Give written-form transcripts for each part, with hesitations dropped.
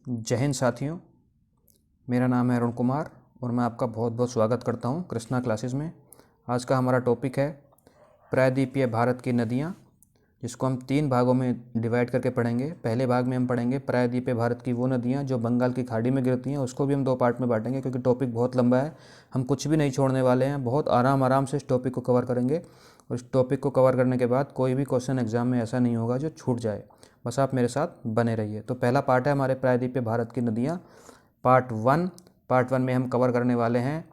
जय हिंद साथियों, मेरा नाम है अरुण कुमार और मैं आपका बहुत बहुत स्वागत करता हूं कृष्णा क्लासेस में। आज का हमारा टॉपिक है प्रायद्वीपीय भारत की नदियां, जिसको हम 3 भागों में डिवाइड करके पढ़ेंगे। पहले भाग में हम पढ़ेंगे प्रायद्वीपीय भारत की वो नदियां जो बंगाल की खाड़ी में गिरती हैं। उसको भी हम 2 पार्ट में बांटेंगे क्योंकि टॉपिक बहुत लंबा है। हम कुछ भी नहीं छोड़ने वाले हैं, बहुत आराम से इस टॉपिक को कवर करेंगे। और इस टॉपिक को कवर करने के बाद कोई भी क्वेश्चन एग्जाम में ऐसा नहीं होगा जो छूट जाए। बस आप मेरे साथ बने रहिए। तो पहला पार्ट है हमारे प्रायद्वीपीय भारत की नदियाँ, पार्ट वन में हम कवर करने वाले हैं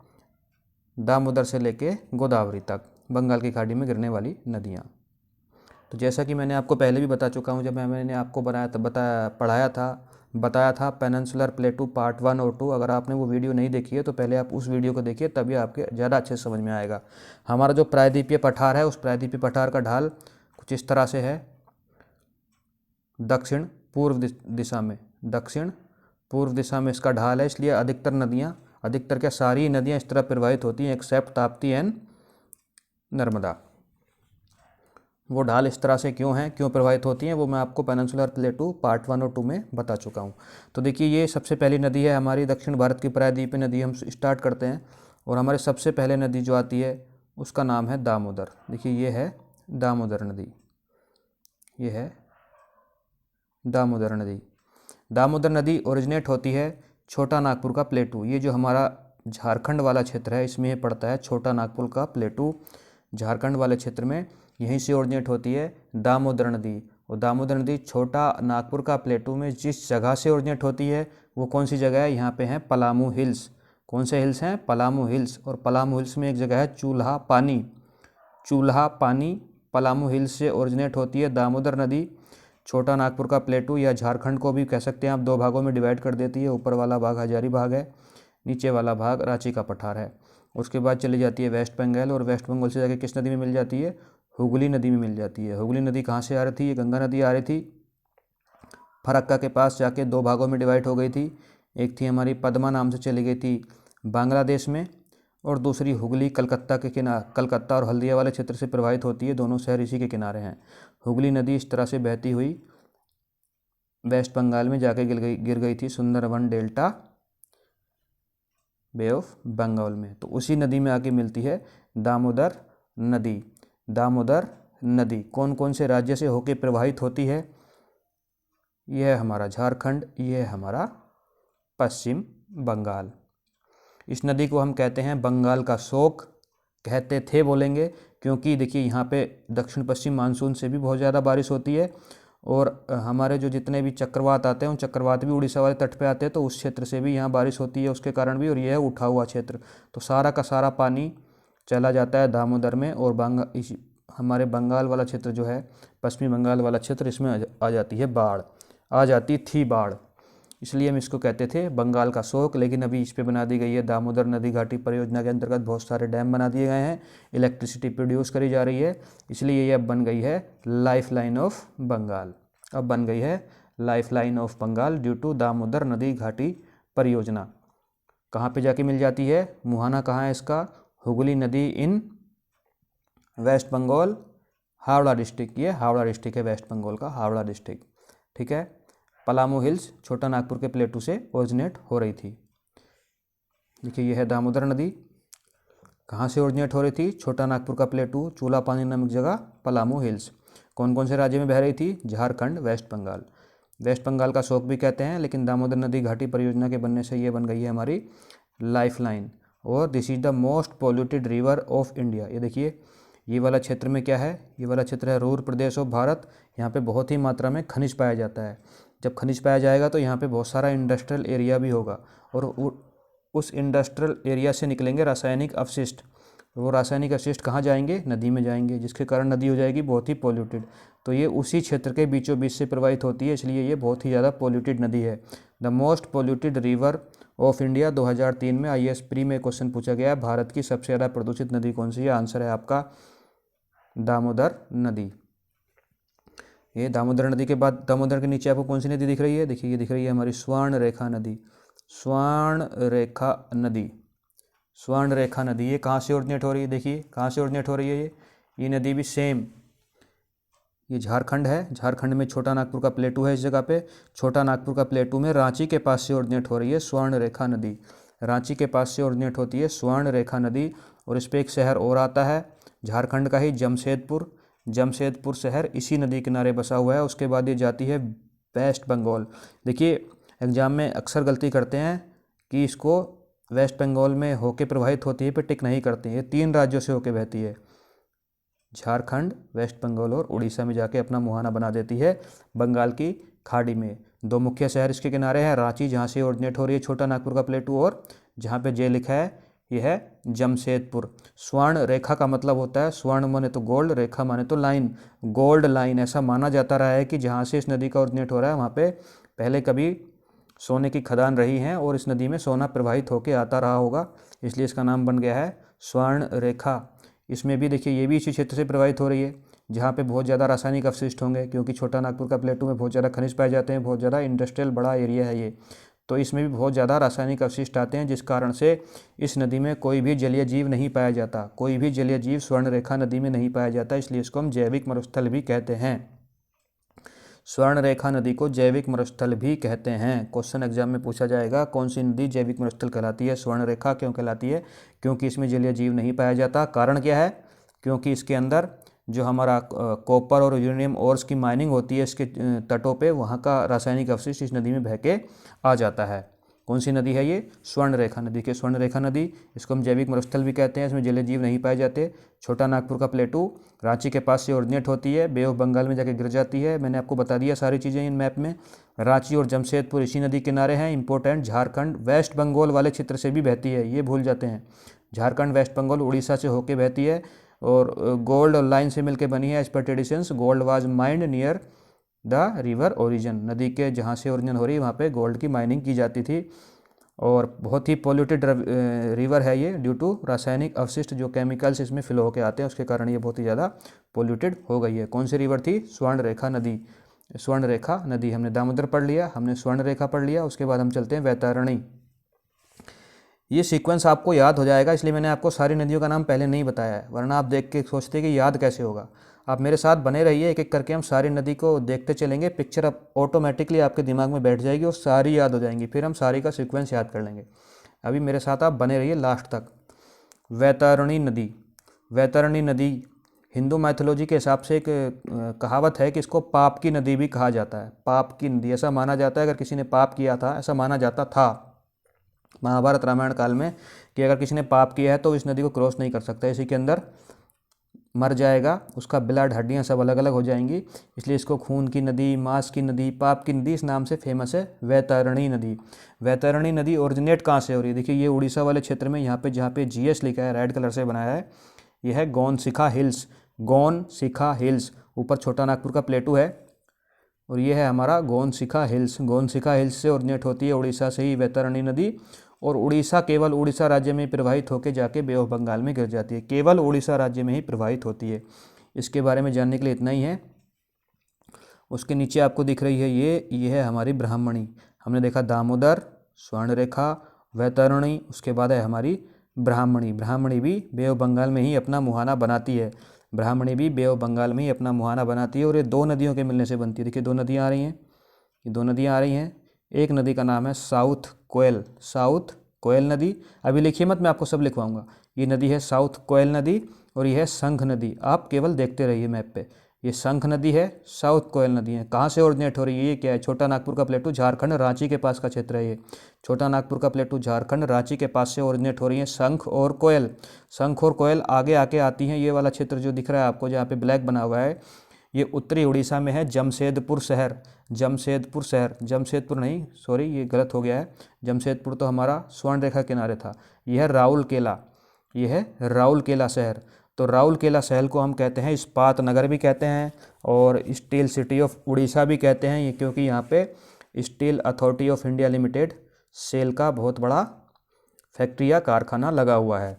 दामोदर से लेके गोदावरी तक बंगाल की खाड़ी में गिरने वाली नदियाँ। तो जैसा कि मैंने आपको पहले भी बता चुका हूँ, जब मैंने आपको बताया था पेनिनसुलर प्लेटू पार्ट 1 और 2। अगर आपने वो वीडियो नहीं देखी है तो पहले आप उस वीडियो को देखिए, तभी आपके ज़्यादा अच्छे से समझ में आएगा। हमारा जो प्रायद्वीपीय पठार है, उस प्रायद्वीपीय पठार का ढाल कुछ इस तरह से है। दक्षिण पूर्व दिशा में इसका ढाल है, इसलिए अधिकतर क्या सारी नदियाँ इस तरह प्रवाहित होती हैं एक्सेप्ट ताप्ती एंड नर्मदा। वो ढाल इस तरह से क्यों प्रवाहित होती हैं, वो मैं आपको पेनिनसुलर प्लेटू पार्ट 1 और 2 में बता चुका हूँ। तो देखिए, ये सबसे पहली नदी है हमारी दक्षिण भारत की प्रायद्वीपीय नदी। हम स्टार्ट करते हैं और हमारे सबसे पहले नदी जो आती है उसका नाम है दामोदर। देखिए, ये है दामोदर नदी। ये है दामोदर नदी। दामोदर नदी ओरिजिनेट होती है छोटा नागपुर का प्लेटू। ये जो हमारा झारखंड वाला क्षेत्र है, इसमें ये पड़ता है छोटा नागपुर का प्लेटू। झारखंड वाले क्षेत्र में यहीं से ओरिजिनेट होती है दामोदर नदी। और दामोदर नदी छोटा नागपुर का प्लेटू में जिस जगह से ओरिजिनेट होती है वो कौन सी जगह है? यहाँ पे हैं पलामू हिल्स। कौन से हिल्स हैं? पलामू हिल्स। और पलामू हिल्स में एक जगह है चूल्हा पानी। पलामू हिल्स से ओरिजिनेट होती है दामोदर नदी। छोटा नागपुर का प्लेटू या झारखंड को भी कह सकते हैं आप 2 भागों में डिवाइड कर देती है। ऊपर वाला भाग हजारी भाग है, नीचे वाला भाग रांची का पठार है। उसके बाद चली जाती है वेस्ट बंगाल, और वेस्ट बंगाल से जाके किस नदी में मिल जाती है? हुगली नदी में मिल जाती है। हुगली नदी कहाँ से आ रही थी? ये गंगा नदी आ रही थी, फरक्का के पास जाके 2 भागों में डिवाइड हो गई थी। एक थी हमारी पद्मा नाम से चली गई थी बांग्लादेश में, और दूसरी हुगली कलकत्ता और हल्दिया वाले क्षेत्र से प्रवाहित होती है। दोनों शहर इसी के किनारे हैं। हुगली नदी इस तरह से बहती हुई वेस्ट बंगाल में जाके गिर गई थी Sundarban delta bay of Bengal में। तो उसी नदी में आके मिलती है दामोदर नदी। दामोदर नदी कौन कौन से राज्य से होके प्रवाहित होती है? यह है हमारा झारखंड, यह है हमारा पश्चिम बंगाल। इस नदी को हम कहते हैं बंगाल का शोक। कहते थे बोलेंगे, क्योंकि देखिए यहाँ पे दक्षिण पश्चिम मानसून से भी बहुत ज़्यादा बारिश होती है। और हमारे जो जितने भी चक्रवात आते हैं, उन चक्रवात भी उड़ीसा वाले तट पे आते हैं, तो उस क्षेत्र से भी यहाँ बारिश होती है उसके कारण भी। और यह है उठा हुआ क्षेत्र, तो सारा का सारा पानी चला जाता है दामोदर में। और हमारे बंगाल वाला क्षेत्र जो है, पश्चिमी बंगाल वाला क्षेत्र, इसमें आ जाती है बाढ़, आ जाती थी बाढ़। इसलिए हम इसको कहते थे बंगाल का शोक। लेकिन अभी इस पे बना दी गई है दामोदर नदी घाटी परियोजना के अंतर्गत बहुत सारे डैम बना दिए गए हैं, इलेक्ट्रिसिटी प्रोड्यूस करी जा रही है। इसलिए ये अब बन गई है लाइफ लाइन ऑफ बंगाल। अब बन गई है life line of Bengal due to Damodar नदी घाटी परियोजना। कहाँ पे जाके मिल जाती है? मुहाना कहाँ है इसका? हुगली नदी इन वेस्ट बंगाल, हावड़ा डिस्ट्रिक्ट। ये हावड़ा डिस्ट्रिक्ट है वेस्ट बंगाल का, हावड़ा डिस्ट्रिक्ट। ठीक है। पलामू हिल्स छोटा नागपुर के प्लेटू से ओरिजिनेट हो रही थी। देखिए, यह है दामोदर नदी। कहाँ से ओरिजिनेट हो रही थी? छोटा नागपुर का प्लेटू, चूल्हा पानी नामक जगह, पलामू हिल्स। कौन कौन से राज्य में बह रही थी? झारखंड, वेस्ट बंगाल। वेस्ट बंगाल का शोक भी कहते हैं, लेकिन दामोदर नदी घाटी परियोजना के बनने से ये बन गई है हमारी लाइफ लाइन। और this is the most polluted river of India. ये देखिए, ये वाला क्षेत्र में क्या है? ये वाला क्षेत्र है रूर प्रदेश ऑफ भारत। यहाँ पे बहुत ही मात्रा में खनिज पाया जाता है। जब खनिज पाया जाएगा तो यहाँ पे बहुत सारा इंडस्ट्रियल एरिया भी होगा, और उस इंडस्ट्रियल एरिया से निकलेंगे रासायनिक अवशिष्ट। वो रासायनिक अवशिष्ट कहाँ जाएंगे? नदी में जाएंगे, जिसके कारण नदी हो जाएगी बहुत ही पोल्यूटेड। तो ये उसी क्षेत्र के बीचों बीच से प्रवाहित होती है, इसलिए ये बहुत ही ज़्यादा पोल्यूटेड नदी है। The most polluted river of India 2003 में IAS प्री में क्वेश्चन पूछा गया है, भारत की सबसे ज़्यादा प्रदूषित नदी कौन सी है? आंसर है आपका दामोदर नदी। ये दामोदर नदी के बाद दामोदर के नीचे आपको कौन सी नदी दिख रही है? देखिए, ये दिख रही है हमारी स्वर्ण रेखा नदी। स्वर्ण रेखा नदी, स्वर्ण रेखा नदी, ये कहाँ से ओरिजिनेट हो रही है? देखिए, कहाँ से ओरिजिनेट हो रही है ये नदी भी सेम ये झारखंड है। झारखंड में छोटा नागपुर का प्लेटू है। इस जगह पे छोटा नागपुर का प्लेटू में रांची के पास से ओरिजिनेट हो रही है स्वर्ण रेखा नदी। रांची के पास से ओरिजिनेट होती है स्वर्ण रेखा नदी। और इस पर एक शहर और आता है झारखंड का ही, जमशेदपुर। जमशेदपुर शहर इसी नदी किनारे बसा हुआ है। उसके बाद ये जाती है वेस्ट बंगाल। देखिए एग्जाम में अक्सर गलती करते हैं कि इसको वेस्ट बंगाल में होके प्रवाहित होती है पर टिक नहीं करती है। 3 राज्यों से होके बहती है, झारखंड, वेस्ट बंगाल और उड़ीसा में जाके अपना मुहाना बना देती है बंगाल की खाड़ी में। 2 मुख्य शहर इसके किनारे हैं, रांची जहाँ से ओरिजिनेट हो रही है छोटा नागपुर का प्लेटू, और जहाँ पे जे लिखा है यह है जमशेदपुर। स्वर्ण रेखा का मतलब होता है, स्वर्ण माने तो गोल्ड, रेखा माने तो लाइन, गोल्ड लाइन। ऐसा माना जाता रहा है कि जहाँ से इस नदी का ओरिजिनेट हो रहा है वहाँ पे पहले कभी सोने की खदान रही हैं और इस नदी में सोना प्रवाहित होकर आता रहा होगा, इसलिए इसका नाम बन गया है स्वर्ण रेखा। इसमें भी देखिए ये भी इसी क्षेत्र से प्रवाहित हो रही है जहाँ पे बहुत ज़्यादा रासायनिक अवशिष्ट होंगे, क्योंकि छोटा नागपुर का प्लेटू में बहुत ज़्यादा खनिज पाए जाते हैं, बहुत ज़्यादा इंडस्ट्रियल बड़ा एरिया है ये, तो इसमें भी बहुत ज़्यादा रासायनिक अवशिष्ट आते हैं, जिस कारण से इस नदी में कोई भी जलीय जीव नहीं पाया जाता। कोई भी जलीय जीव स्वर्ण रेखा नदी में नहीं पाया जाता, इसलिए इसको हम जैविक मरुस्थल भी कहते हैं। स्वर्ण रेखा नदी को जैविक मरुस्थल भी कहते हैं। क्वेश्चन एग्जाम में पूछा जाएगा कौन सी नदी जैविक मरुस्थल कहलाती है। स्वर्ण रेखा क्यों कहलाती है? क्योंकि इसमें जलीय जीव नहीं पाया जाता। कारण क्या है? क्योंकि इसके अंदर जो हमारा कॉपर और यूरेनियम ओर्स की माइनिंग होती है इसके तटों पे, वहाँ का रासायनिक अवशिष्ट इस नदी में बह के आ जाता है। कौन सी नदी है ये? स्वर्ण रेखा नदी। के स्वर्ण रेखा नदी, इसको हम जैविक मरुस्थल भी कहते हैं। इसमें जलीय जीव नहीं पाए जाते। छोटा नागपुर का प्लेटू रांची के पास से ओरिजिनेट होती है, बे ऑफ बंगाल में जाके गिर जाती है। मैंने आपको बता दिया सारी चीज़ें इन मैप में। रांची और जमशेदपुर इसी नदी किनारे हैं। इंपॉर्टेंट, झारखंड वेस्ट बंगाल वाले क्षेत्र से भी बहती है, ये भूल जाते हैं। झारखंड वेस्ट बंगाल उड़ीसा से होके बहती है और गोल्ड लाइन से मिलकर बनी है। As per traditions gold was mined near the river origin. नदी के जहाँ से ओरिजिन हो रही है वहाँ पे गोल्ड की माइनिंग की जाती थी और बहुत ही पॉल्यूटेड रिवर है ये, ड्यू टू रासायनिक अवशिष्ट जो केमिकल्स इसमें फिल होकर आते हैं उसके कारण ये बहुत ही ज़्यादा पॉल्यूटेड हो गई है। कौन सी रिवर थी? स्वर्ण रेखा नदी। स्वर्ण रेखा नदी। हमने दामोदर पढ़ लिया, हमने स्वर्ण रेखा पढ़ लिया, उसके बाद हम चलते हैं वैतरणी। ये सीक्वेंस आपको याद हो जाएगा, इसलिए मैंने आपको सारी नदियों का नाम पहले नहीं बताया है, वरना आप देख के सोचते कि याद कैसे होगा। आप मेरे साथ बने रहिए, एक एक करके हम सारी नदी को देखते चलेंगे। पिक्चर अब ऑटोमेटिकली आपके दिमाग में बैठ जाएगी और सारी याद हो जाएंगी, फिर हम सारी का सीक्वेंस याद कर लेंगे। अभी मेरे साथ आप बने रहिए लास्ट तक। वैतरणी नदी। वैतरणी नदी हिंदू मैथोलॉजी के हिसाब से एक कहावत है कि इसको पाप की नदी भी कहा जाता है। पाप की नदी, ऐसा माना जाता है अगर किसी ने पाप किया था, ऐसा माना जाता था महाभारत रामायण काल में कि अगर किसी ने पाप किया है तो इस नदी को क्रॉस नहीं कर सकता, इसी के अंदर मर जाएगा, उसका ब्लड, हड्डियाँ सब अलग अलग हो जाएंगी, इसलिए इसको खून की नदी, मांस की नदी, पाप की नदी इस नाम से फेमस है वैतरणी नदी। वैतरणी नदी ओरिजिनेट कहाँ से हो रही है? देखिए ये उड़ीसा वाले क्षेत्र में, यहाँ पे जहाँ पे जीएस लिखा है रेड कलर से बनाया है, यह है गोनसिखा हिल्स। गोनसिखा हिल्स, ऊपर छोटा नागपुर का प्लेटू है और ये है हमारा गोनसिखा हिल्स। गोनसिखा हिल्स से ओरिजिनेट होती है उड़ीसा से ही वैतरणी नदी, और उड़ीसा, केवल उड़ीसा राज्य में प्रवाहित होकर जाके बे ऑफ बंगाल में गिर जाती है। केवल उड़ीसा राज्य में ही प्रवाहित होती है। इसके बारे में जानने के लिए इतना ही है। उसके नीचे आपको दिख रही है ये है हमारी ब्राह्मणी। हमने देखा दामोदर, स्वर्णरेखा, वैतरणी, उसके बाद है हमारी ब्राह्मणी। ब्राह्मणी भी बे ऑफ बंगाल में ही अपना मुहाना बनाती है। ब्राह्मणी भी बे ऑफ बंगाल में ही अपना मुहाना बनाती है और ये 2 नदियों के मिलने से बनती है। देखिए 2 नदियाँ आ रही हैं, ये 2 नदियाँ आ रही हैं। एक नदी का नाम है साउथ कोयल, साउथ कोयल नदी। अभी लिखिए मत, मैं आपको सब लिखवाऊंगा। ये नदी है साउथ कोयल नदी और ये है शंख नदी। आप केवल देखते रहिए मैप पे। ये शंख नदी है, साउथ कोयल नदी है। कहाँ से ओरिजिनेट हो रही है? ये क्या है? छोटा नागपुर का प्लेटू, झारखंड, रांची के पास का क्षेत्र है ये। छोटा नागपुर का प्लेटू झारखंड, रांची के पास से ओरिजिनेट हो रही है शंख और कोयल। शंख और कोयल आगे आके आती हैं। ये वाला क्षेत्र जो दिख रहा है आपको, जहाँ पे ब्लैक बना हुआ है, ये उत्तरी उड़ीसा में है। जमशेदपुर शहर, जमशेदपुर शहर, जमशेदपुर नहीं, सॉरी ये गलत हो गया है। जमशेदपुर तो हमारा स्वर्ण रेखा किनारे था। यह है राउरकेला, यह है राउरकेला शहर। तो राउरकेला शहर को हम कहते हैं इस्पात नगर भी कहते हैं और स्टील सिटी ऑफ उड़ीसा भी कहते हैं, ये क्योंकि यहाँ पे steel authority of India limited SAIL का बहुत बड़ा फैक्ट्री या कारखाना लगा हुआ है।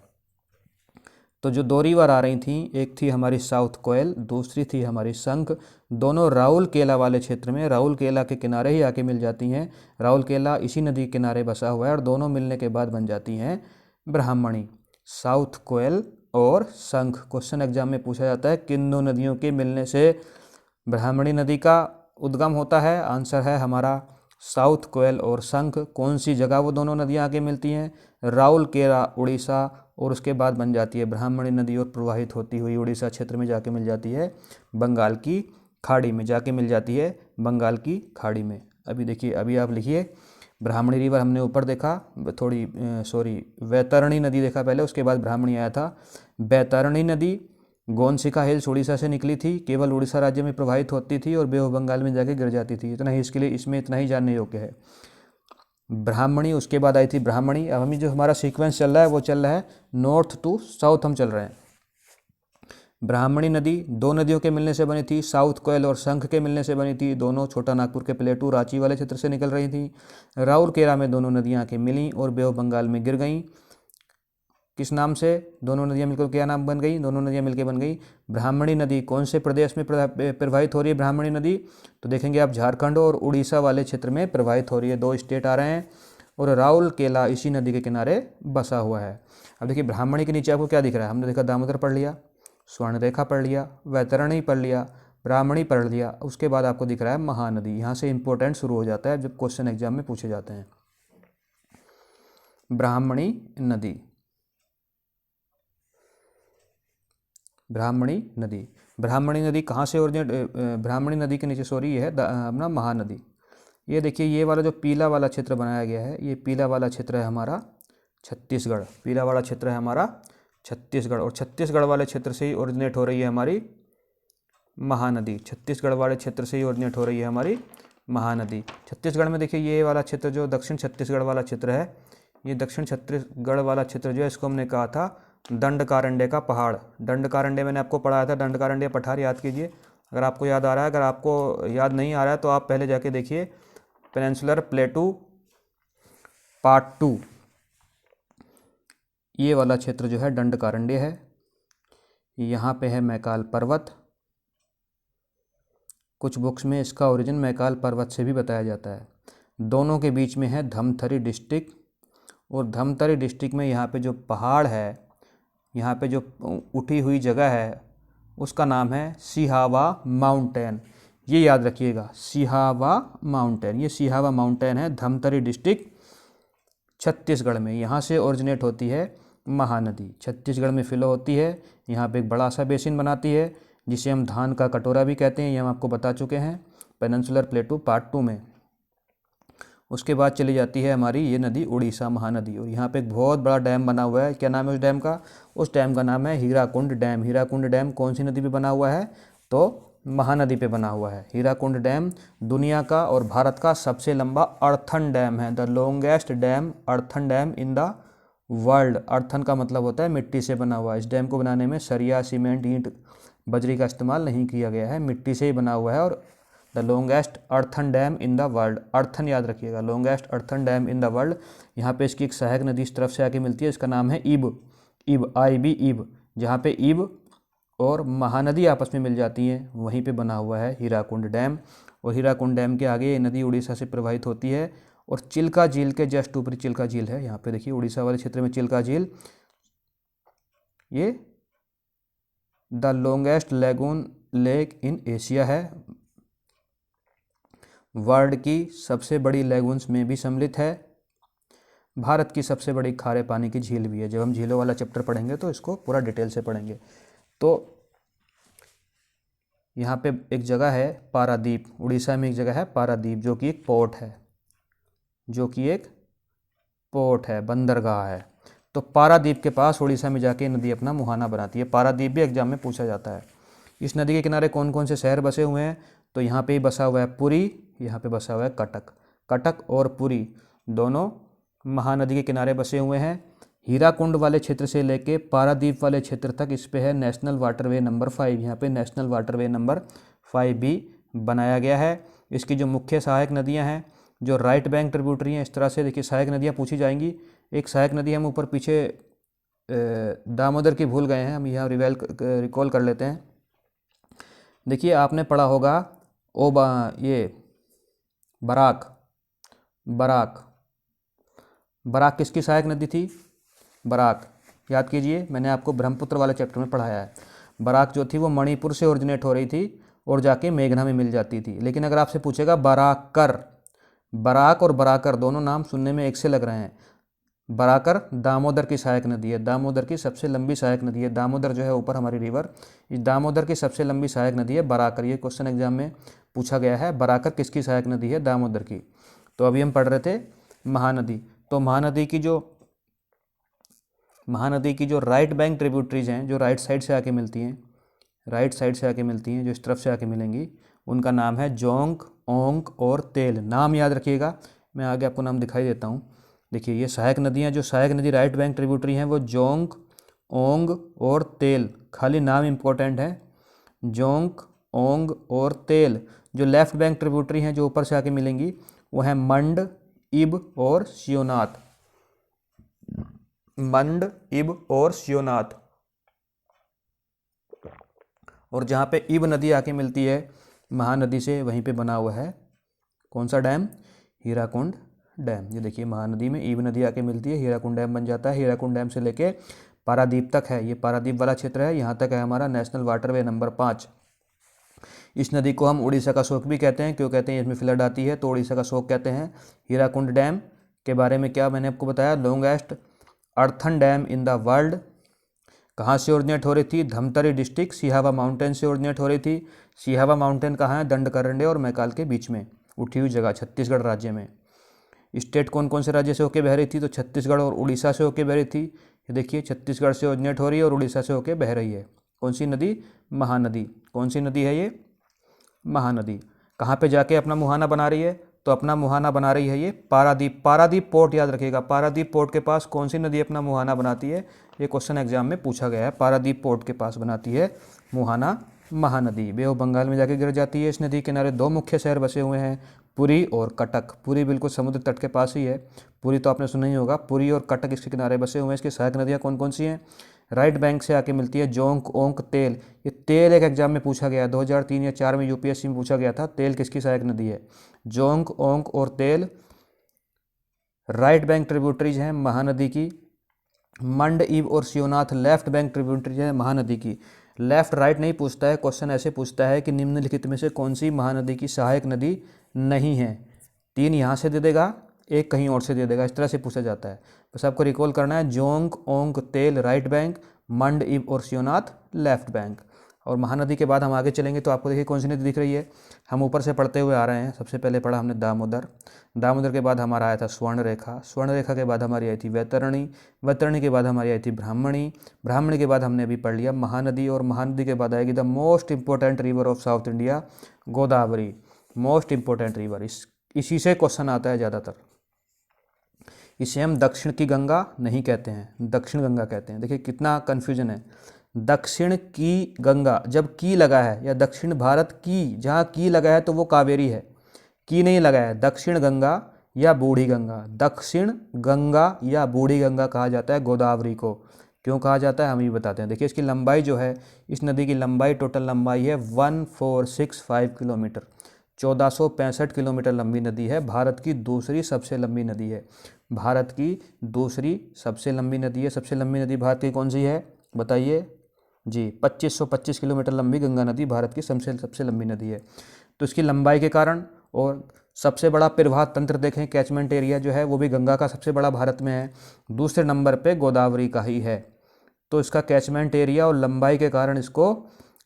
तो जो 2 रिवर आ रही थी, एक थी हमारी साउथ कोयल, दूसरी थी हमारी शंख। दोनों राउरकेला वाले क्षेत्र में, राउरकेला के किनारे ही आके मिल जाती हैं। राउरकेला इसी नदी के किनारे बसा हुआ है और दोनों मिलने के बाद बन जाती हैं ब्राह्मणी। साउथ कोयल और शंख। क्वेश्चन एग्जाम में पूछा जाता है किन 2 नदियों के मिलने से ब्राह्मणी नदी का उद्गम होता है, आंसर है हमारा साउथ कोयल और शंख। कौन सी जगह वो दोनों नदियाँ आके मिलती हैं? राउरकेला उड़ीसा, और उसके बाद बन जाती है ब्राह्मणी नदी और प्रवाहित होती हुई उड़ीसा क्षेत्र में जाके मिल जाती है बंगाल की खाड़ी में, जाके मिल जाती है बंगाल की खाड़ी में। अभी देखिए, अभी आप लिखिए ब्राह्मणी रिवर हमने ऊपर देखा, वैतरणी नदी देखा पहले, उसके बाद ब्राह्मणी आया था। वैतरणी नदी गोंडसिका हिल्स उड़ीसा से निकली थी, केवल उड़ीसा राज्य में प्रवाहित होती थी और बे ऑफ बंगाल में जाके गिर जाती थी। इतना ही इसके लिए, इसमें इतना ही जानने योग्य है। ब्राह्मणी, उसके बाद आई थी ब्राह्मणी। अब हमें जो हमारा सीक्वेंस चल रहा है वो चल रहा है नॉर्थ टू साउथ हम चल रहे हैं। ब्राह्मणी नदी दो नदियों के मिलने से बनी थी, साउथ कोयल और शंख के मिलने से बनी थी। दोनों छोटा नागपुर के प्लेटू रांची वाले क्षेत्र से निकल रही थी। राउरकेला में दोनों नदियाँ आके मिली और बे ऑफ बंगाल में गिर गईं। किस नाम से? दोनों नदियाँ मिलकर क्या नाम बन गई? दोनों नदियाँ मिलकर बन गई ब्राह्मणी नदी। कौन से प्रदेश में प्रवाहित हो रही है ब्राह्मणी नदी? तो देखेंगे आप, झारखंड और उड़ीसा वाले क्षेत्र में प्रवाहित हो रही है। दो स्टेट आ रहे हैं, और राउरकेला इसी नदी के किनारे बसा हुआ है। अब देखिए, ब्राह्मणी के नीचे आपको क्या दिख रहा है? हमने देखा दामोदर पढ़ लिया, स्वर्णरेखा पढ़ लिया, वैतरणी पढ़ लिया, ब्राह्मणी पढ़ लिया। उसके बाद आपको दिख रहा है महानदी। यहाँ से इंपॉर्टेंट शुरू हो जाता है जब क्वेश्चन एग्जाम में पूछे जाते हैं। ब्राह्मणी नदी, ब्राह्मणी नदी। ब्राह्मणी नदी कहाँ से ओरिजिनेट? ब्राह्मणी नदी के नीचे ये है अपना महानदी। ये देखिए, ये वाला जो पीला वाला क्षेत्र बनाया गया है, ये पीला वाला क्षेत्र है हमारा छत्तीसगढ़। पीला वाला क्षेत्र है हमारा छत्तीसगढ़, और छत्तीसगढ़ वाले क्षेत्र से ही ओरिजिनेट हो रही है हमारी महानदी। छत्तीसगढ़ वाले क्षेत्र से ही ओरिजिनेट हो रही है हमारी महानदी। छत्तीसगढ़ में देखिए, ये वाला क्षेत्र जो दक्षिण छत्तीसगढ़ वाला क्षेत्र है, ये दक्षिण छत्तीसगढ़ वाला क्षेत्र जो है, इसको हमने कहा था दंडकारंडे का पहाड़। दंडकारंडे मैंने आपको पढ़ाया था, दंडकारंडे पठार याद कीजिए अगर आपको याद आ रहा है। अगर आपको याद नहीं आ रहा है तो आप पहले जाके देखिए पेनिनसुलर प्लेटू पार्ट 2। ये वाला क्षेत्र जो है दंडकारंडे है। यहाँ पे है मैकाल पर्वत। कुछ बुक्स में इसका ओरिजिन मैकाल पर्वत से भी बताया जाता है। दोनों के बीच में है धमतरी डिस्ट्रिक्ट, और धमतरी डिस्ट्रिक्ट में यहाँ पे जो पहाड़ है, यहाँ पे जो उठी हुई जगह है, उसका नाम है सिहावा माउंटेन। ये याद रखिएगा, सिहावा माउंटेन। ये सिहावा माउंटेन है धमतरी डिस्ट्रिक्ट छत्तीसगढ़ में। यहाँ से ओरिजिनेट होती है महानदी, छत्तीसगढ़ में फिलो होती है। यहाँ पे एक बड़ा सा बेसिन बनाती है जिसे हम धान का कटोरा भी कहते हैं। ये हम आपको बता चुके हैं पेनिनसुलर प्लेटू पार्ट 2 में। उसके बाद चली जाती है हमारी ये नदी उड़ीसा महानदी, और यहाँ पे एक बहुत बड़ा डैम बना हुआ है। क्या नाम है उस डैम का? उस डैम का नाम है हीराकुंड डैम। हीराकुंड डैम कौन सी नदी पे बना हुआ है? तो महानदी पे बना हुआ है। हीराकुंड डैम दुनिया का और भारत का सबसे लंबा अर्थन डैम है। The longest dam, earthen dam in the world. Earthen का मतलब होता है मिट्टी से बना हुआ। इस डैम को बनाने में सरिया, सीमेंट, ईंट, बजरी का इस्तेमाल नहीं किया गया है, मिट्टी से ही बना हुआ है। और the longest earthen dam in the world, earthen याद रखिएगा, longest earthen dam in the world. यहाँ पे इसकी एक सहायक नदी इस तरफ से आके मिलती है, इसका नाम है इब, इब, IB, इब। जहाँ पे इब और महानदी आपस में मिल जाती हैं, वहीं पे बना हुआ है हीराकुंड डैम। और हीराकुंड डैम के आगे ये नदी उड़ीसा से प्रवाहित होती है, और चिल्का झील के जस्ट ऊपरी चिल्का झील है। यहाँ पे देखिए उड़ीसा वाले क्षेत्र में चिल्का झील, ये the longest lagoon lake in Asia है। वर्ल्ड की सबसे बड़ी लैगून्स में भी सम्मिलित है। भारत की सबसे बड़ी खारे पानी की झील भी है। जब हम झीलों वाला चैप्टर पढ़ेंगे तो इसको पूरा डिटेल से पढ़ेंगे। तो यहाँ पे एक जगह है पारादीप, उड़ीसा में एक जगह है पारादीप, जो कि एक पोर्ट है, जो कि एक पोर्ट है, बंदरगाह है। तो पारादीप के पास उड़ीसा में जाके नदी अपना मुहाना बनाती है। पारादीप भी एग्जाम में पूछा जाता है। इस नदी के किनारे कौन कौन से शहर बसे हुए हैं? तो यहाँ पे ही बसा हुआ है पुरी, यहाँ पे बसा हुआ है कटक। कटक और पुरी दोनों महानदी के किनारे बसे हुए हैं। हीराकुंड वाले क्षेत्र से लेके पारादीप वाले क्षेत्र तक इस पे है नेशनल वाटरवे नंबर 5। यहाँ पे नेशनल वाटरवे नंबर 5 भी बनाया गया है। इसकी जो मुख्य सहायक नदियाँ हैं, जो राइट बैंक ट्रिब्यूटरी हैं, इस तरह से देखिए सहायक नदियाँ पूछी जाएंगी। एक सहायक नदी हम ऊपर पीछे दामोदर की भूल गए हैं, हम यहाँ रिकॉल कर लेते हैं। देखिए आपने पढ़ा होगा ये बराक, बराक, बराक किसकी सहायक नदी थी? बराक याद कीजिए, मैंने आपको ब्रह्मपुत्र वाले चैप्टर में पढ़ाया है। बराक जो थी वो मणिपुर से ओरिजिनेट हो रही थी, और जाके मेघना में मिल जाती थी। लेकिन अगर आपसे पूछेगा बराकर, बराक और बराकर दोनों नाम सुनने में एक से लग रहे हैं। बराकर दामोदर की सहायक नदी है, दामोदर की सबसे लंबी सहायक नदी है। दामोदर जो है ऊपर हमारी रिवर, इस दामोदर की सबसे लंबी सहायक नदी है बराकर। ये क्वेश्चन एग्जाम में पूछा गया है, बराकर किसकी सहायक नदी है? दामोदर की। तो अभी हम पढ़ रहे थे महानदी। तो महानदी की जो राइट बैंक ट्रिब्यूटरीज हैं, जो राइट साइड से आके मिलती हैं, राइट साइड से आके मिलती हैं, जो इस तरफ से आके मिलेंगी, उनका नाम है जोंक, ओंक और तेल। नाम याद रखिएगा, मैं आगे आपको नाम दिखाई देता हूँ। देखिए ये सहायक नदियाँ, जो सहायक नदी राइट बैंक ट्रिब्यूटरी हैं वो जोंक, ओंग और तेल। खाली नाम इम्पोर्टेंट है, जोंक, ओंग और तेल। जो लेफ्ट बैंक ट्रिब्यूटरी हैं जो ऊपर से आके मिलेंगी वो है मंड, इब और शियोनाथ। मंड, इब और शियोनाथ। और जहाँ पे इब नदी आके मिलती है महानदी से, वहीं पे बना हुआ है कौन सा डैम? हीराकुंड डैम। ये देखिए महानदी में इब नदी आके मिलती है, हीराकुंड डैम बन जाता है। हीराकुंड डैम से लेके पारादीप तक है, ये पारादीप वाला क्षेत्र है, यहाँ तक है हमारा नेशनल वाटरवे नंबर 5। इस नदी को हम उड़ीसा का शोक भी कहते हैं। क्यों कहते हैं? इसमें फ्लड आती है तो उड़ीसा का शोक कहते हैं। हीराकुंड डैम के बारे में क्या मैंने आपको बताया? Longest earthen dam in the world. कहाँ से ओरिजिनेट हो रही थी? धमतरी डिस्ट्रिक्ट सिहावा माउंटेन से ओरिजिनेट हो रही थी। सिहावा माउंटेन कहाँ है? दंडकारण्य और मैकाल के बीच में उठी हुई जगह, छत्तीसगढ़ राज्य में। स्टेट कौन कौन से राज्य से होकर बह रही थी? तो छत्तीसगढ़ और उड़ीसा से होकर बह रही थी। ये देखिए छत्तीसगढ़ से ओरिजिनेट हो रही है और उड़ीसा से होकर बह रही है। कौन सी नदी? महानदी। कौन सी नदी है ये? महानदी। कहाँ पे जाके अपना मुहाना बना रही है? तो अपना मुहाना बना रही है ये पारादीप। पारादीप पोर्ट याद रखिएगा, पारादीप पोर्ट के पास कौन सी नदी अपना मुहाना बनाती है? ये क्वेश्चन एग्जाम में पूछा गया है। पारादीप पोर्ट के पास बनाती है मुहाना महानदी। बे ऑफ बंगाल में जाके गिर जाती है। इस नदी के किनारे दो मुख्य शहर बसे हुए हैं, पुरी और कटक। पुरी बिल्कुल समुद्र तट के पास ही है, पुरी तो आपने सुना ही होगा। पुरी और कटक इसके किनारे बसे हुए हैं। इसकी सहायक नदियाँ कौन कौन सी हैं? राइट बैंक से आके मिलती है जोंक, ओंक, तेल। ये तेल एक एग्जाम में पूछा गया, 2003 या 4 में यूपीएससी में पूछा गया था, तेल किसकी सहायक नदी है? जोंक, ओंक और तेल राइट बैंक ट्रिब्यूटरीज हैं महानदी की। मंड, इब और शिवनाथ लेफ्ट बैंक ट्रिब्यूटरीज है महानदी की। लेफ्ट राइट नहीं पूछता है, क्वेश्चन ऐसे पूछता है कि निम्नलिखित में से कौन सी महानदी की सहायक नदी नहीं है? 3 यहाँ से दे देगा, एक कहीं और से दे देगा, इस तरह से पूछा जाता है। बस आपको रिकॉल करना है, जोंक, ओंक, तेल राइट बैंक, मंड, इब और शिवनाथ लेफ्ट बैंक। और महानदी के बाद हम आगे चलेंगे तो आपको देखिए कौन सी नदी दिख रही है। हम ऊपर से पढ़ते हुए आ रहे हैं। सबसे पहले पढ़ा हमने दामोदर, दामोदर के बाद हमारा आया था स्वर्णरेखा, स्वर्णरेखा के बाद हमारी आई थी वैतरणी, वैतरणी के बाद हमारी आई थी ब्राह्मणी, ब्राह्मणी के बाद हमने अभी पढ़ लिया महानदी, और महानदी के बाद आएगी the most important river of south India, Godavari. Most important river, इसी से क्वेश्चन आता है ज़्यादातर। इसे हम दक्षिण की गंगा नहीं कहते हैं, दक्षिण गंगा कहते हैं। देखिए कितना कन्फ्यूजन है, दक्षिण की गंगा जब की लगा है, या दक्षिण भारत की, जहाँ की लगा है तो वो कावेरी है, की नहीं लगा है। दक्षिण गंगा या बूढ़ी गंगा, दक्षिण गंगा या बूढ़ी गंगा कहा जाता है गोदावरी को। क्यों कहा जाता है हम ये बताते हैं। देखिए इसकी लंबाई जो है, इस नदी की लंबाई, टोटल लंबाई है 1465 किलोमीटर, 1465 किलोमीटर लंबी नदी है। भारत की दूसरी सबसे लंबी नदी है, भारत की दूसरी सबसे लंबी नदी है। सबसे लंबी नदी भारत की कौन सी है बताइए जी? 2525 किलोमीटर लंबी गंगा नदी भारत की सबसे लंबी नदी है। तो इसकी लंबाई के कारण, और सबसे बड़ा प्रवाह तंत्र देखें, कैचमेंट एरिया जो है वो भी गंगा का सबसे बड़ा भारत में है, दूसरे नंबर पे गोदावरी का ही है। तो इसका कैचमेंट एरिया और लंबाई के कारण इसको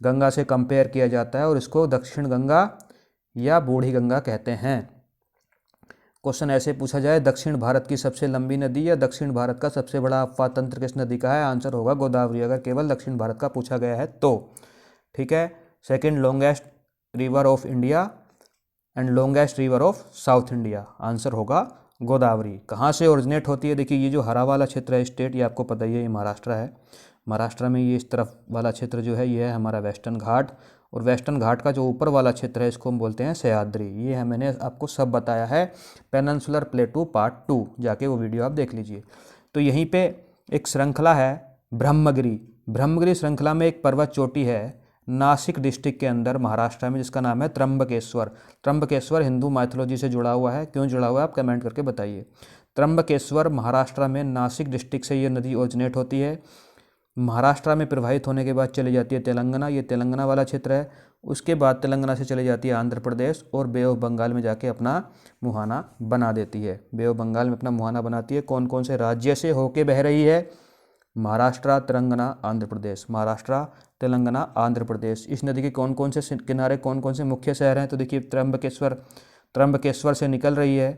गंगा से कंपेयर किया जाता है और इसको दक्षिण गंगा या बूढ़ी गंगा कहते हैं। क्वेश्चन ऐसे पूछा जाए, दक्षिण भारत की सबसे लंबी नदी या दक्षिण भारत का सबसे बड़ा अपवाह तंत्र किस नदी का है? आंसर होगा गोदावरी, अगर केवल दक्षिण भारत का पूछा गया है तो। ठीक है, second longest river of India and longest river of south India, answer होगा गोदावरी। कहाँ से ओरिजिनेट होती है? देखिए ये जो हरा वाला क्षेत्र है स्टेट, ये आपको पता ही है, ये महाराष्ट्र है। महाराष्ट्र में ये इस तरफ वाला क्षेत्र जो है ये है हमारा वेस्टर्न घाट, और वेस्टर्न घाट का जो ऊपर वाला क्षेत्र है इसको हम बोलते हैं सह्याद्री। ये है, मैंने आपको सब बताया है पेनिनसुलर प्लेटू पार्ट 2, जाके वो वीडियो आप देख लीजिए। तो यहीं पे एक श्रृंखला है ब्रह्मगिरी, ब्रह्मगिरी श्रृंखला में एक पर्वत चोटी है नासिक डिस्ट्रिक्ट के अंदर महाराष्ट्र में, जिसका नाम है त्र्यंबकेश्वर। त्र्यंबकेश्वर हिंदू माइथोलॉजी से जुड़ा हुआ है, क्यों जुड़ा हुआ है आप कमेंट करके बताइए। त्र्यंबकेश्वर महाराष्ट्र में नासिक डिस्ट्रिक्ट से ये नदी ओरिजिनेट होती है। महाराष्ट्र में प्रवाहित होने के बाद चली जाती है तेलंगाना, ये तेलंगाना वाला क्षेत्र है। उसके बाद तेलंगाना से चली जाती है आंध्र प्रदेश और बे ऑफ बंगाल में जाके अपना मुहाना बना देती है। बे ऑफ बंगाल में अपना मुहाना बनाती है। कौन कौन से राज्य से होके बह रही है? महाराष्ट्र, तेलंगाना, आंध्र प्रदेश। महाराष्ट्र, तेलंगाना, आंध्र प्रदेश। इस नदी के कौन कौन से किनारे, कौन कौन से मुख्य शहर हैं? तो देखिए त्र्यंबकेश्वर से निकल रही है,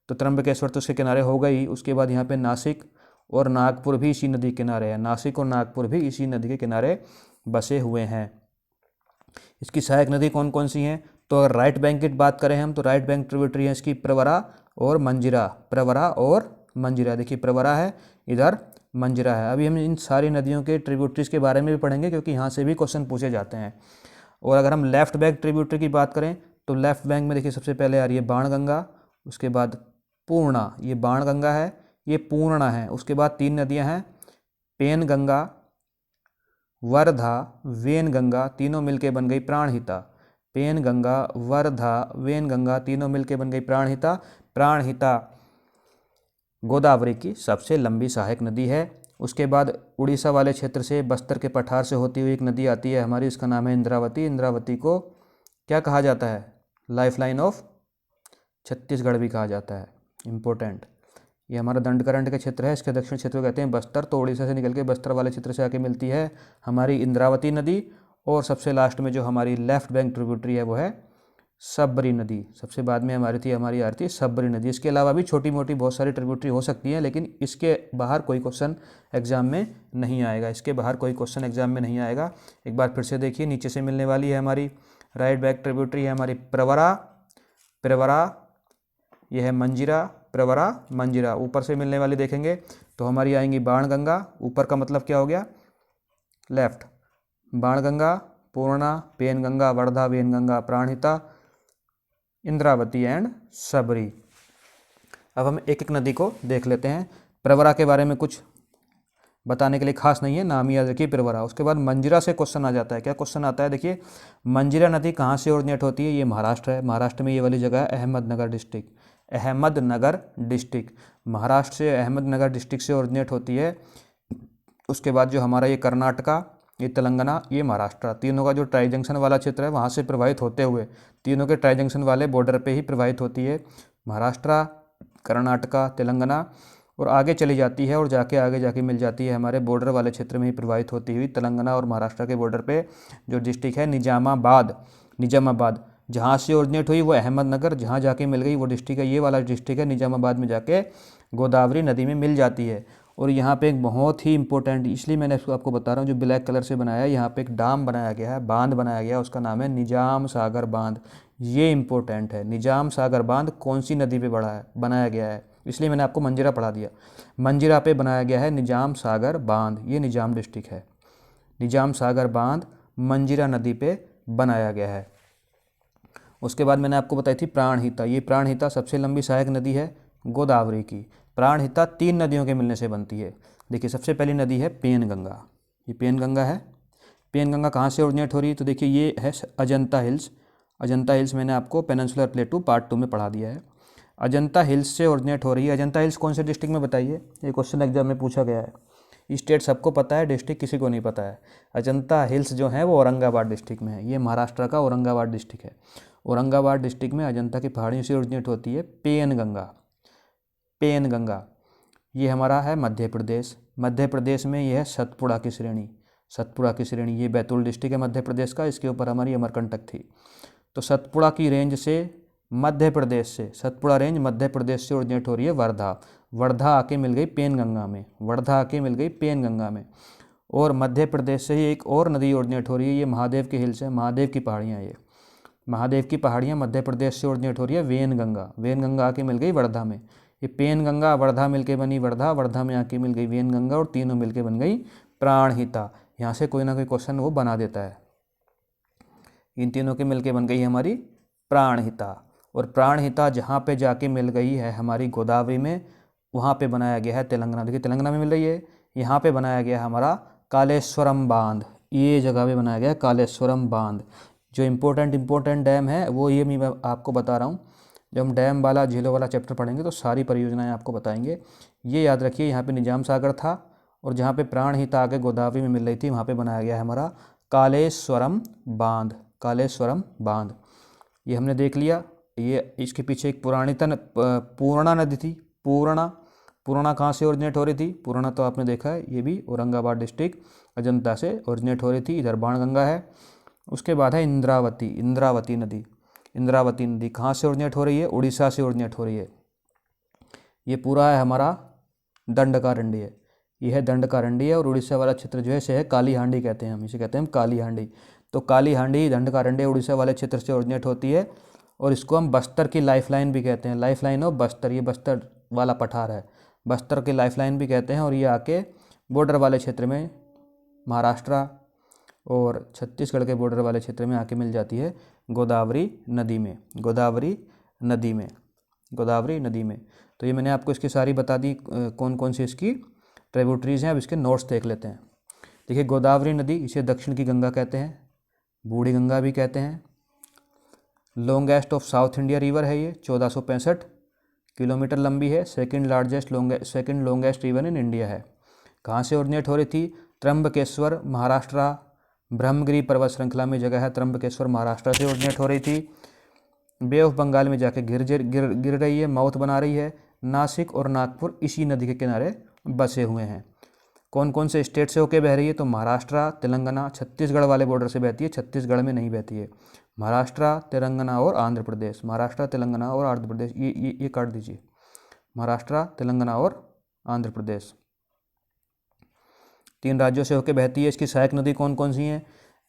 तो त्र्यंबकेश्वर तो उसके किनारे हो गई। उसके बाद यहाँ पे नासिक और नागपुर भी इसी नदी के किनारे है। नासिक और नागपुर भी इसी नदी के किनारे बसे हुए हैं। इसकी सहायक नदी कौन कौन सी हैं? तो अगर राइट बैंक की बात करें हम, तो राइट बैंक ट्रिब्यूटरी है इसकी प्रवरा और मंजिरा। प्रवरा और मंजिरा, देखिए प्रवरा है, इधर मंजिरा है। अभी हम इन सारी नदियों के ट्रिब्यूटरीज के बारे में भी पढ़ेंगे, क्योंकि यहाँ से भी क्वेश्चन पूछे जाते हैं। और अगर हम लेफ्ट बैंक ट्रिब्यूटरी की बात करें, तो लेफ्ट बैंक में देखिए सबसे पहले आ रही है बाणगंगा, उसके बाद पूर्णा, ये बाणगंगा है, ये पूर्णा है। उसके बाद 3 नदियाँ हैं, पेनगंगा, वर्धा, वेनगंगा, तीनों मिलके बन गई प्राणहिता। पेनगंगा, वर्धा, वेनगंगा, तीनों मिलके बन गई प्राणहिता। प्राणहिता गोदावरी की सबसे लंबी सहायक नदी है। उसके बाद उड़ीसा वाले क्षेत्र से, बस्तर के पठार से होती हुई एक नदी आती है हमारी, इसका नाम है इंद्रावती। इंद्रावती को क्या कहा जाता है? लाइफलाइन ऑफ छत्तीसगढ़ भी कहा जाता है। इम्पोर्टेंट, ये हमारा दंडकरंड के क्षेत्र है, इसके दक्षिण क्षेत्र को कहते हैं बस्तर। तो उड़ीसा से निकल के बस्तर वाले क्षेत्र से आके मिलती है हमारी इंद्रावती नदी। और सबसे लास्ट में जो हमारी लेफ्ट बैंक ट्रिब्यूटरी है वो है सबरी नदी। सबसे बाद में हमारी आती है सबरी नदी। इसके अलावा भी छोटी मोटी बहुत सारी ट्रिब्यूटरी हो सकती हैं, लेकिन इसके बाहर कोई क्वेश्चन एग्जाम में नहीं आएगा। इसके बाहर कोई क्वेश्चन एग्जाम में नहीं आएगा। एक बार फिर से देखिए, नीचे से मिलने वाली है हमारी राइट बैंक ट्रिब्यूटरी है हमारी प्रवरा, यह है मंजिरा, प्रवरा, मंजिरा। ऊपर से मिलने वाली देखेंगे तो हमारी आएंगी बाणगंगा, ऊपर का मतलब क्या हो गया? लेफ्ट। बाणगंगा, पूर्णा, पेनगंगा, वर्धा, वेनगंगा, प्राणहिता, इंद्रावती एंड सबरी। अब हम एक एक नदी को देख लेते हैं। प्रवरा के बारे में कुछ बताने के लिए खास नहीं है, नाम ही याद रखिए प्रवरा। उसके बाद मंजिरा से क्वेश्चन आ जाता है। क्या क्वेश्चन आता है? देखिए, मंजिरा नदी कहाँ से ओरिजिनेट होती है? ये महाराष्ट्र है। महाराष्ट्र में ये वाली जगह है अहमदनगर डिस्ट्रिक्ट। अहमदनगर डिस्ट्रिक्ट, महाराष्ट्र से अहमदनगर डिस्ट्रिक्ट से ओरिजिनेट होती है। उसके बाद जो हमारा ये कर्नाटका, ये तेलंगाना, ये महाराष्ट्र, तीनों का जो ट्राई जंक्शन वाला क्षेत्र है वहाँ से प्रवाहित होते हुए, तीनों के ट्राई जंक्शन वाले बॉर्डर पे ही प्रवाहित होती है। महाराष्ट्र, कर्नाटका, तेलंगाना, और आगे चली जाती है और आगे जाके मिल जाती है हमारे बॉर्डर वाले क्षेत्र में ही प्रवाहित होती हुई तेलंगाना और महाराष्ट्र के बॉर्डर पे जो डिस्ट्रिक्ट है निजामाबाद, जहाँ से ओरिजिनेट हुई वो अहमदनगर, जहाँ जाके मिल गई वो डिस्ट्रिक्ट है, ये वाला डिस्ट्रिक्ट है निजामाबाद में जाके गोदावरी नदी में मिल जाती है। और यहाँ पे एक बहुत ही इंपॉर्टेंट, इसलिए मैंने इसको आपको बता रहा हूँ, जो ब्लैक कलर से बनाया है, यहाँ पे एक डाम बनाया गया है, बांध बनाया गया है, उसका नाम है निजाम सागर बांध। ये इंपॉर्टेंट है। निजाम सागर बांध कौन सी नदी पे बनाया गया है? इसलिए मैंने आपको मंजिरा पढ़ा दिया। मंजिरा पे बनाया गया है निजाम सागर बांध, ये निजाम डिस्ट्रिक्ट है। निजाम सागर बांध मंजिरा नदी पे बनाया गया है। उसके बाद मैंने आपको बताई थी प्राणहिता। ये प्राणहिता सबसे लंबी सहायक नदी है गोदावरी की। प्राणहिता 3 नदियों के मिलने से बनती है। देखिए, सबसे पहली नदी है पेनगंगा, ये पेनगंगा है। पेनगंगा कहाँ से ओरिजिनेट हो रही है? तो देखिए, ये है अजंता हिल्स। अजंता हिल्स मैंने आपको पेनिनसुलर प्लेटू पार्ट 2 में पढ़ा दिया है। अजंता हिल्स से ओरिजिनेट हो रही है। अजंता हिल्स कौन से डिस्ट्रिक्ट में बताइए? ये क्वेश्चन एग्जाम में पूछा गया है। स्टेट सबको पता है, डिस्ट्रिक्ट किसी को नहीं पता है। अजंता हिल्स जो है वो औरंगाबाद डिस्ट्रिक्ट में है। ये महाराष्ट्र का औरंगाबाद डिस्ट्रिक्ट है। औरंगाबाद डिस्ट्रिक्ट में अजंता की पहाड़ियों से ओरिजिनेट होती है पेनगंगा। पेनगंगा ये हमारा है मध्य प्रदेश। मध्य प्रदेश में ये है सतपुड़ा की श्रेणी। सतपुड़ा की श्रेणी, ये बैतूल डिस्ट्रिक्ट है मध्य प्रदेश का, इसके ऊपर हमारी अमरकंटक थी। तो सतपुड़ा की रेंज से मध्य प्रदेश से, सतपुड़ा रेंज मध्य प्रदेश से ओरिजिनेट हो रही है वर्धा। वर्धा आके मिल गई पेनगंगा में, वर्धा आके मिल गई पेनगंगा में। और मध्य प्रदेश से ही एक और नदी ओरिजिनेट हो रही है, ये महादेव के हिल्स है, महादेव की पहाड़ियाँ। ये महादेव की पहाड़ियाँ मध्य प्रदेश से ओरिजिनेट हो रही है वेनगंगा। वेनगंगा आके मिल गई वर्धा में। ये पेनगंगा वर्धा मिलके बनी वर्धा, वर्धा में आके मिल गई वेनगंगा, और तीनों मिलके बन गई प्राणहिता। यहाँ से कोई ना कोई क्वेश्चन वो बना देता है। इन तीनों के मिलके बन गई हमारी प्राणहिता। और प्राणहिता जहाँ पे जाके मिल गई है हमारी गोदावरी में, वहाँ पे बनाया गया है तेलंगाना। देखिए, तेलंगाना में मिल रही है। यहाँ पे बनाया गया हमारा कालेश्वरम बांध। ये जगह पे बनाया गया कालेश्वरम बांध। जो इम्पोर्टेंट डैम है वो ये मैं आपको बता रहा हूँ। जब हम डैम वाला, झीलों वाला चैप्टर पढ़ेंगे तो सारी परियोजनाएं आपको बताएंगे। ये याद रखिए, यहाँ पे निजाम सागर था और जहाँ पे प्राणहिता आगे गोदावरी में मिल रही थी वहाँ पे बनाया गया है हमारा कालेश्वरम बांध। कालेश्वरम बांध ये हमने देख लिया। ये इसके पीछे एक पूर्णा नदी थी। पूर्णा कहाँ से ओरिजिनेट हो रही थी? पूर्णा तो आपने देखा है, ये भी औरंगाबाद डिस्ट्रिक्ट अजंता से ओरिजिनेट हो रही थी। इधर बाणगंगा है। उसके बाद है इंद्रावती। इंद्रावती नदी। इंद्रावती नदी कहाँ से ओरिजिनेट हो रही है? उड़ीसा से ओरिजिनेट हो रही है। ये पूरा है हमारा दंडकारण्य। यह है दंडकारण्य और उड़ीसा वाला क्षेत्र जो है इसे है काली हांडी कहते हैं। हम इसे कहते हैं काली हांडी। तो काली हांडी दंडकारण्य उड़ीसा वाले क्षेत्र से ओरिजिनेट होती है और इसको हम बस्तर की लाइफलाइन भी कहते हैं। लाइफलाइन ऑफ बस्तर, ये बस्तर वाला पठार है, बस्तर की लाइफलाइन भी कहते हैं। और ये आके बॉर्डर वाले क्षेत्र में महाराष्ट्र और छत्तीसगढ़ के बॉर्डर वाले क्षेत्र में आके मिल जाती है गोदावरी नदी में। गोदावरी नदी में। गोदावरी नदी में। तो ये मैंने आपको इसकी सारी बता दी कौन कौन सी इसकी ट्रिब्यूटरीज हैं। अब इसके नोट्स देख लेते हैं। देखिए गोदावरी नदी, इसे दक्षिण की गंगा कहते हैं, बूढ़ी गंगा भी कहते हैं। Longest of south India river है ये, 1465 किलोमीटर लंबी है। Second longest river in India है। कहाँ से ओरिजिनेट हो रही थी? त्र्यंबकेश्वर महाराष्ट्र, ब्रह्मगिरी पर्वत श्रृंखला में जगह है त्र्यंबकेश्वर, महाराष्ट्र से ओरिजिनेट हो रही थी। बे ऑफ बंगाल में जाके गिर रही है, माउथ बना रही है। नासिक और नागपुर इसी नदी के किनारे बसे हुए हैं। कौन कौन से स्टेट से होके बह रही है? तो महाराष्ट्र, तेलंगाना, छत्तीसगढ़ वाले बॉर्डर से बहती है, छत्तीसगढ़ में नहीं बहती है। महाराष्ट्र, तेलंगाना और आंध्र प्रदेश। महाराष्ट्र, तेलंगाना और आंध्र प्रदेश, ये काट दीजिए। महाराष्ट्र, तेलंगाना और आंध्र प्रदेश 3 राज्यों से होकर बहती है। इसकी सहायक नदी कौन कौन सी हैं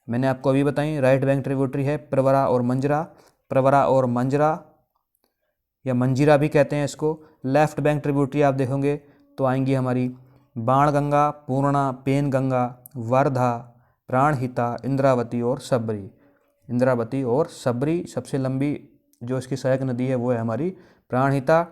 मैंने आपको अभी बताई। राइट बैंक ट्रिब्यूटरी है प्रवरा और मंजरा। प्रवरा और मंजरा या मंजीरा भी कहते हैं इसको। लेफ्ट बैंक ट्रिब्यूटरी आप देखोगे तो आएंगी हमारी बाणगंगा, पूर्णा, पेनगंगा, वर्धा, प्राणहिता, इंद्रावती और सबरी। इंद्रावती और सबरी सबसे लंबी जो इसकी सहायक नदी है वो है हमारी प्राणहिता।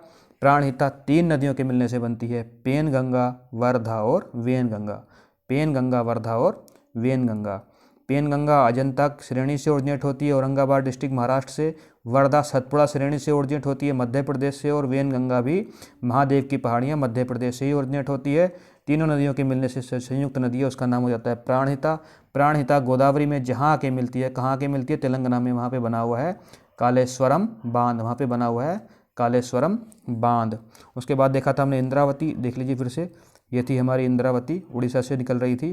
प्राणहिता 3 नदियों के मिलने से बनती है, पेनगंगा, वर्धा और वेनगंगा। पेनगंगा, वर्धा और वेनगंगा। पेनगंगा अजंता श्रेणी से ओरिजिनेट होती है, औरंगाबाद डिस्ट्रिक्ट महाराष्ट्र से। वर्धा सतपुड़ा श्रेणी से ओरिजिनेट होती है, मध्य प्रदेश से। और वेनगंगा भी महादेव की पहाड़ियाँ मध्य प्रदेश से ही ओरिजिनेट होती है। तीनों नदियों के मिलने से संयुक्त नदी है, उसका नाम हो जाता है प्राणहिता। प्राणहिता गोदावरी में जहाँ आके मिलती है, कहाँ आके मिलती है? तेलंगाना में। वहाँ पे बना हुआ है कालेश्वरम बांध, वहाँ पे बना हुआ है कालेश्वरम बांध। उसके बाद देखा था हमने इंद्रावती, देख लीजिए फिर से। ये थी हमारी इंद्रावती, उड़ीसा से निकल रही थी,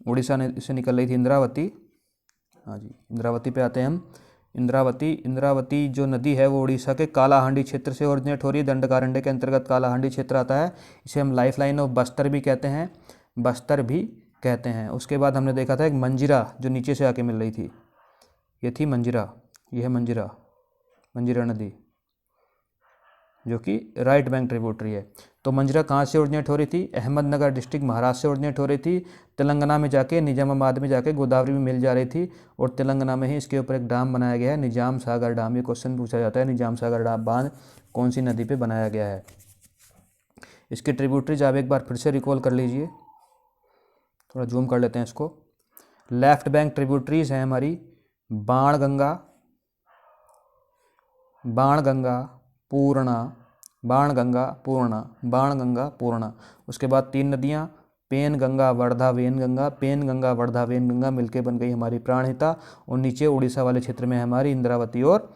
उड़ीसा से निकल रही थी इंद्रावती। हाँ जी, इंद्रावती पे आते हैं हम। इंद्रावती जो नदी है वो उड़ीसा के कालाहांडी क्षेत्र से ओरिजिनेट हो रही है। दंडकारण्य के अंतर्गत कालाहांडी क्षेत्र आता है। इसे हम लाइफलाइन ऑफ बस्तर भी कहते हैं, बस्तर भी कहते हैं। उसके बाद हमने देखा था एक मंजीरा जो नीचे से आके मिल रही थी, ये थी मंजीरा। ये है मंजीरा, मंजीरा नदी जो कि राइट बैंक ट्रिब्यूटरी है। तो मंजीरा कहाँ से ओरिजिनेट हो रही थी? अहमदनगर डिस्ट्रिक्ट महाराष्ट्र से ओरिजिनेट हो रही थी। तेलंगाना में जाके निजामाबाद में जाके गोदावरी में मिल जा रही थी। और तेलंगाना में ही इसके ऊपर एक डैम बनाया गया है, निजाम सागर डैम। ये क्वेश्चन पूछा जाता है, निजाम सागर डैम बांध कौन सी नदी पे बनाया गया है? इसकी ट्रिब्यूटरीज आप एक बार फिर से रिकॉल कर लीजिए, थोड़ा जूम कर लेते हैं इसको। लेफ्ट बैंक ट्रिब्यूटरीज हैं हमारी बाणगंगा, बाणगंगा, पूर्णा, बाणगंगा, पूर्णा, बाणगंगा, पूर्णा। उसके बाद 3 नदियाँ पेनगंगा, वर्धा, वेनगंगा। पेनगंगा, वर्धा, वेनगंगा मिलके बन गई हमारी प्राणहिता। और नीचे उड़ीसा वाले क्षेत्र में हमारी इंद्रावती और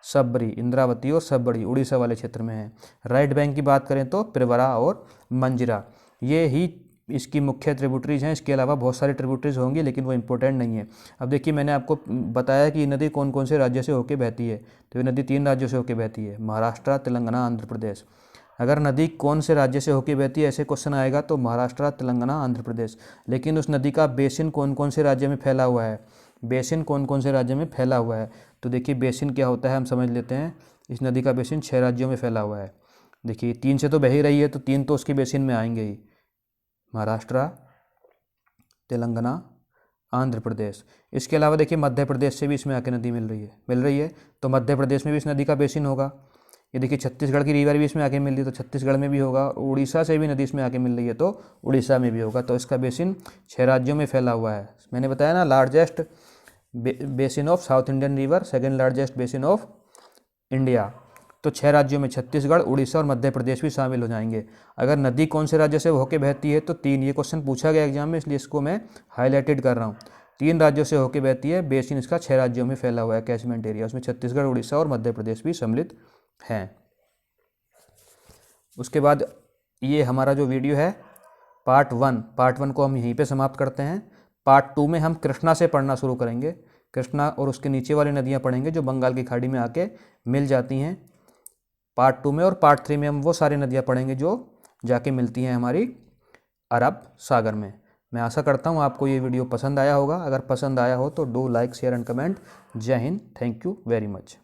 सबरी। इंद्रावती और सबरी उड़ीसा वाले क्षेत्र में है। राइट बैंक की बात करें तो प्रवरा और मंजीरा, ये ही इसकी मुख्य ट्रिब्यूटरीज हैं। इसके अलावा बहुत सारी ट्रिब्यूटरीज होंगी लेकिन वो इंपॉर्टेंट नहीं है। अब देखिए मैंने आपको बताया कि ये नदी कौन कौन से राज्य से होकर बहती है। तो ये नदी 3 राज्यों से होकर बहती है, महाराष्ट्र, तेलंगाना, आंध्र प्रदेश। अगर नदी कौन से राज्य से होकर बहती है ऐसे क्वेश्चन आएगा तो महाराष्ट्र, तेलंगाना, आंध्र प्रदेश। लेकिन उस नदी का बेसिन कौन कौन से राज्य में फैला हुआ है? बेसिन कौन कौन से राज्य में फैला हुआ है? तो देखिए बेसिन क्या होता है हम समझ लेते हैं। इस नदी का बेसिन 6 राज्यों में फैला हुआ है। देखिए 3 से तो बह ही रही है तो 3 तो उसके बेसिन में आएंगे ही, महाराष्ट्र, तेलंगाना, आंध्र प्रदेश। इसके अलावा देखिए मध्य प्रदेश से भी इसमें आके नदी मिल रही है तो मध्य प्रदेश में भी इस नदी का बेसिन होगा। ये देखिए छत्तीसगढ़ की रिवर भी इसमें आके मिल रही है तो छत्तीसगढ़ में भी होगा। उड़ीसा से भी नदी इसमें आके मिल रही है तो उड़ीसा में भी होगा। तो इसका बेसिन 6 राज्यों में फैला हुआ है। मैंने बताया ना, largest basin of south Indian river, second largest basin of India. तो 6 राज्यों में छत्तीसगढ़, उड़ीसा और मध्य प्रदेश भी शामिल हो जाएंगे। अगर नदी कौन से राज्य से होकर बहती है तो 3, ये क्वेश्चन पूछा गया एग्जाम में, इसलिए इसको मैं हाईलाइटेड कर रहा हूँ। 3 राज्यों से होकर बहती है, बेसिन इसका 6 राज्यों में फैला हुआ है कैचमेंट एरिया, उसमें छत्तीसगढ़, उड़ीसा और मध्य प्रदेश भी सम्मिलित हैं। उसके बाद ये हमारा जो वीडियो है पार्ट 1 को हम यहीं पे समाप्त करते हैं। पार्ट 2 में हम कृष्णा से पढ़ना शुरू करेंगे। कृष्णा और उसके नीचे वाली नदियाँ पढ़ेंगे जो बंगाल की खाड़ी में आके मिल जाती हैं पार्ट 2 में। और पार्ट 3 में हम वो सारी नदियाँ पढ़ेंगे जो जाके मिलती हैं हमारी अरब सागर में। मैं आशा करता हूँ आपको ये वीडियो पसंद आया होगा। अगर पसंद आया हो तो do like, share and comment. जय हिंद, थैंक यू वेरी मच।